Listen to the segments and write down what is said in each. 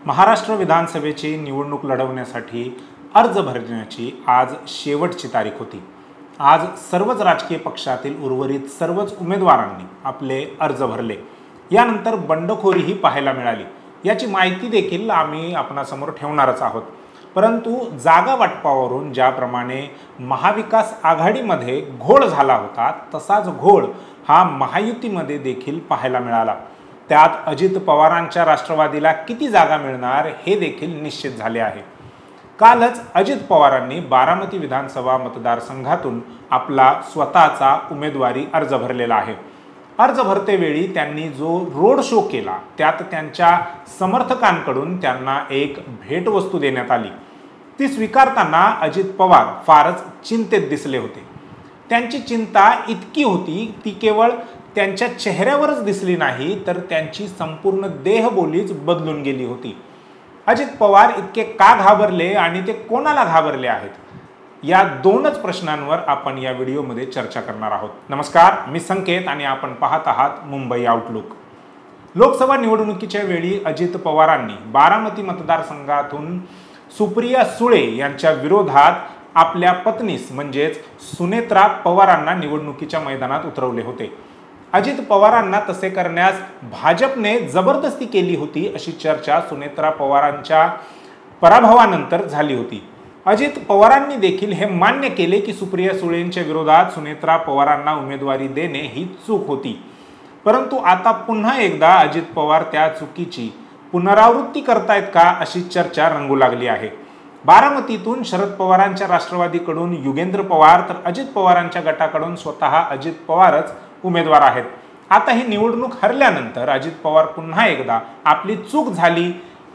महाराष्ट्र विधानसभेची निवडणूक लढवण्यासाठी अर्ज भरण्याची आज शेवटची तारीख होती। आज सर्वच राजकीय पक्षातील उर्वरित सर्वच उमेदवारांनी आपले अर्ज भरले। यानंतर बंडखोरीही पाहायला मिळाली। याची माहिती देखील आम्ही आपणासमोर ठेवणारच आहोत। परंतु जागा वाटपावरून ज्याप्रमाणे महाविकास आघाडीमध्ये घोळ झाला होता, तसाच घोळ हा महायुतीमध्ये देखील पाहायला मिळाला। त्यात अजित पवारांच्या राष्ट्रवादीला किती जागा मिळणार हे देखील निश्चित झाले आहे। कालच अजित पवारांनी बारामती विधानसभा मतदारसंघातून आपला स्वतःचा उमेदवारी अर्ज भरलेला आहे। अर्ज भरतेवेळी त्यांनी जो रोड शो केला, त्यात त्यांच्या समर्थकांकडून त्यांना एक भेटवस्तू देण्यात आली। ती स्वीकारताना अजित पवार फारच चिंतेत दिसले होते। त्यांची चिंता इतकी होती, ती केवळ त्यांच्या चेहऱ्यावरच दिसली नाही, तर त्यांची संपूर्ण देहबोलीच बदलून गेली होती। अजित पवार इतके का घाबरले आणि ते कोणाला घाबरले आहेत, या दोनच प्रश्नांवर आपण या व्हिडिओमध्ये चर्चा करणार आहोत। नमस्कार, मी संकेत आणि आपण पाहत आहात मुंबई आउटलुक। लोकसभा निवडणुकीच्या वेळी अजित पवारांनी बारामती मतदारसंघातून सुप्रिया सुळे यांच्या विरोधात आपल्या पत्नीस म्हणजेच सुनेत्रा पवारांना निवडणुकीच्या मैदानात उतरवले होते। अजित पवारांना तसे करण्यास भाजपने जबरदस्ती केली होती, अशी चर्चा सुनेत्रा पवारांच्या पराभवानंतर झाली होती। अजित पवारांनी देखील हे मान्य केले की सुप्रिया सुळेंच्या विरोधात सुनेत्रा पवारांना उमेदवारी देणे ही चूक होती। परंतु आता पुन्हा एकदा अजित पवार त्या चुकीची पुनरावृत्ती करतायत का, अशी चर्चा रंगू लागली आहे। बारामतीतून शरद पवारांच्या राष्ट्रवादीकडून युगेंद्र पवार, तर अजित पवारांच्या गटाकडून स्वतः अजित पवारच उमेदवार आहेत। आता ही निवडणूक हरल्यानंतर अजित पवार पुन्हा एकदा आपली चूक झाली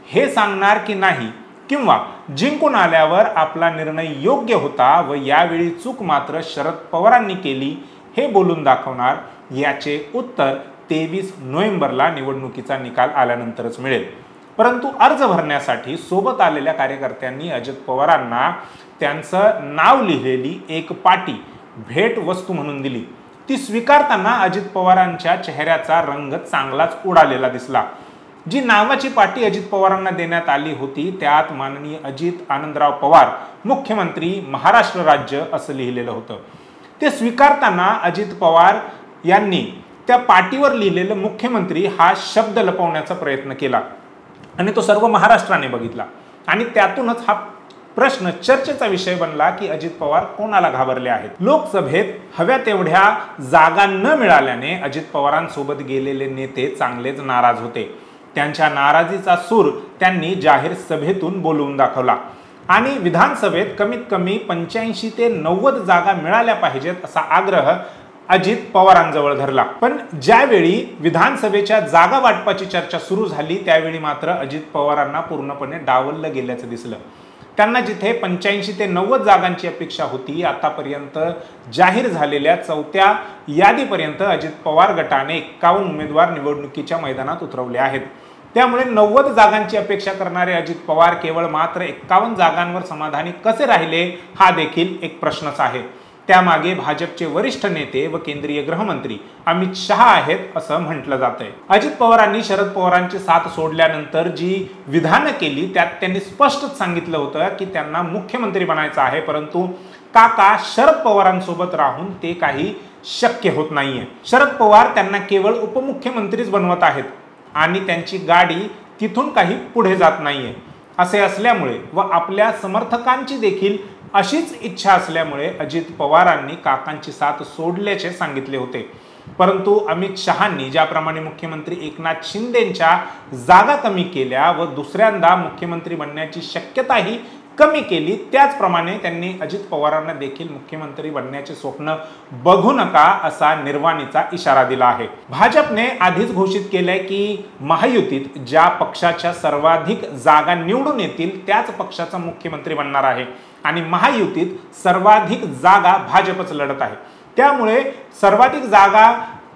हे सांगणार की नाही, किंवा जिंकून आल्यावर आपला निर्णय योग्य होता व यावेळी चूक मात्र शरद पवारांनी केली हे बोलून दाखवणार, याचे उत्तर 23 नोव्हेंबरला निवडणुकीचा निकाल आल्यानंतरच मिळेल। परंतु अर्ज भरण्यासाठी सोबत आलेल्या कार्यकर्त्यांनी अजित पवारांना त्यांचं नाव लिहिलेली एक पाटी भेट वस्तू म्हणून दिली। ती स्वीकारताना अजित पवारांच्या चेहऱ्याचा रंग चांगलाच उडालेला दिसला। जी नावाची पाटी अजित पवारांना देण्यात आली होती, त्यात माननीय अजित आनंदराव पवार मुख्यमंत्री महाराष्ट्र राज्य असं लिहिलेलं होतं। ते स्वीकारताना अजित पवार यांनी त्या पाटीवर लिहिलेलं मुख्यमंत्री हा शब्द लपवण्याचा प्रयत्न केला आणि तो सर्व महाराष्ट्राने बघितला आणि त्यातूनच हा प्रश्न चर्चेचा विषय बनला की अजित पवार कोणाला घाबरले आहेत। लोकसभेत हव्या तेवढ्या जागा न मिळाल्याने अजित पवारांसोबत गेलेले नेते चांगलेच नाराज होते। त्यांच्या नाराजीचा सूर त्यांनी जाहीर सभेतून बोलवून दाखवला आणि विधानसभेत कमीत कमी 85 ते 90 जागा मिळाल्या पाहिजेत असा आग्रह अजित पवारांजवळ धरला। पण ज्यावेळी विधानसभेच्या जागा वाटपाची चर्चा सुरू झाली, त्यावेळी मात्र अजित पवारांना पूर्णपणे डावललं गेल्याचं दिसलं। त्यांना जिथे 85 ते 90 जागांची अपेक्षा होती, आतापर्यंत जाहीर झालेल्या 4थ्या यादीपर्यंत अजित पवार गटाने 51 उमेदवार निवडणुकीच्या मैदानात उतरवले आहेत। त्यामुळे 90 जागांची अपेक्षा करणारे अजित पवार केवळ मात्र 51 जागांवर समाधानी कसे राहिले, हा देखील एक प्रश्नच आहे। त्यामागे भाजपचे वरिष्ठ नेते व केंद्रीय गृहमंत्री अमित शहा आहेत असं म्हटलं जातंय। अजित पवारांनी शरद पवारांची साथ सोडल्यानंतर जी विधानं केली, त्यात त्यांनी स्पष्टच सांगितलं होतं की त्यांना मुख्यमंत्री बनायचं आहे, परंतु काका शरद पवारांसोबत राहून ते काही शक्य होत नाहीये। शरद पवार त्यांना केवळ उपमुख्यमंत्रीच बनवत आहेत आणि त्यांची गाडी तिथून काही पुढे जात नाहीये। असे असल्यामुळे व आपल्या समर्थकांची देखील अशीच इच्छा असल्यामुळे अजित पवारांनी काकांची साथ सोडल्याचे सांगितले होते। परंतु अमित शहांनी ज्याप्रमाणे मुख्यमंत्री एकनाथ शिंदेंच्या जागा कमी केल्या व दुसऱ्यांदा मुख्यमंत्री बनण्याची शक्यताही कमी केली, त्याचप्रमाणे त्यांनी अजित पवारांना देखील मुख्यमंत्री बनण्याचे स्वप्न बघू नका असा निर्वाणीचा इशारा दिला आहे। भाजपने आधीच घोषित केलंय की महायुतीत ज्या पक्षाच्या सर्वाधिक जागा निवडून येतील त्याच पक्षाचा मुख्यमंत्री बनणार आहे आणि महायुतीत सर्वाधिक जागा भाजपच लढत आहे। त्यामुळे सर्वाधिक जागा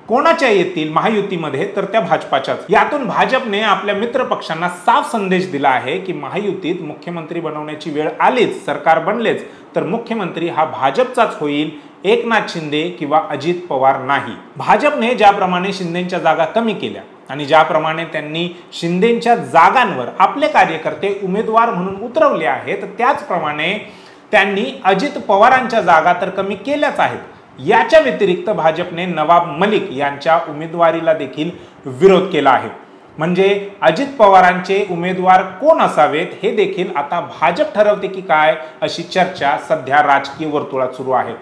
कोणाच्या येतील महायुतीमध्ये, तर त्या भाजपाच्याच। यातून भाजपने आपल्या मित्र पक्षांना साफ संदेश दिला आहे की महायुतीत मुख्यमंत्री बनवण्याची वेळ आलीच, सरकार बनलेच, तर मुख्यमंत्री हा भाजपचाच होईल, एकनाथ शिंदे किंवा अजित पवार नाही। भाजपने ज्याप्रमाणे शिंदेंच्या जागा कमी केल्या आणि ज्याप्रमाणे त्यांनी शिंदेंच्या जागांवर आपले कार्यकर्ते उमेदवार म्हणून उतरवले आहेत, त्याचप्रमाणे त्यांनी अजित पवारांच्या जागा तर कमी केल्याच आहेत. याच्या व्यतिरिक्त भाजपने नवाब मलिक यांच्या उमेदवारीला देखील विरोध केला आहे. म्हणजे अजित पवारांचे उमेदवार कोण असावेत हे देखील आता भाजप ठरवते की काय, अशी चर्चा सध्या राजकीय वर्तुळात सुरू आहे.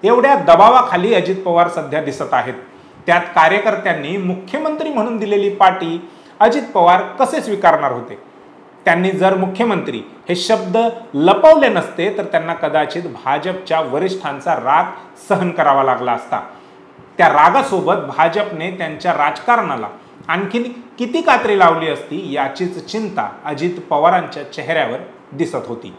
एवढ्या दबावाखाली अजित पवार सध्या दिसत आहेत. त्यात कार्यकर्त्यांनी मुख्यमंत्री म्हणून दिलेली पाटी अजित पवार कसे स्वीकारणार होते? त्यांनी जर मुख्यमंत्री हे शब्द लपवले नसते तर त्यांना कदाचित भाजपच्या वरिष्ठांचा राग सहन करावा लागला असता. त्या रागासोबत भाजपने त्यांच्या राजकारणाला आणखीन किती कात्री लावली असती याचीच चिंता अजित पवारांच्या चेहऱ्यावर दिसत होती.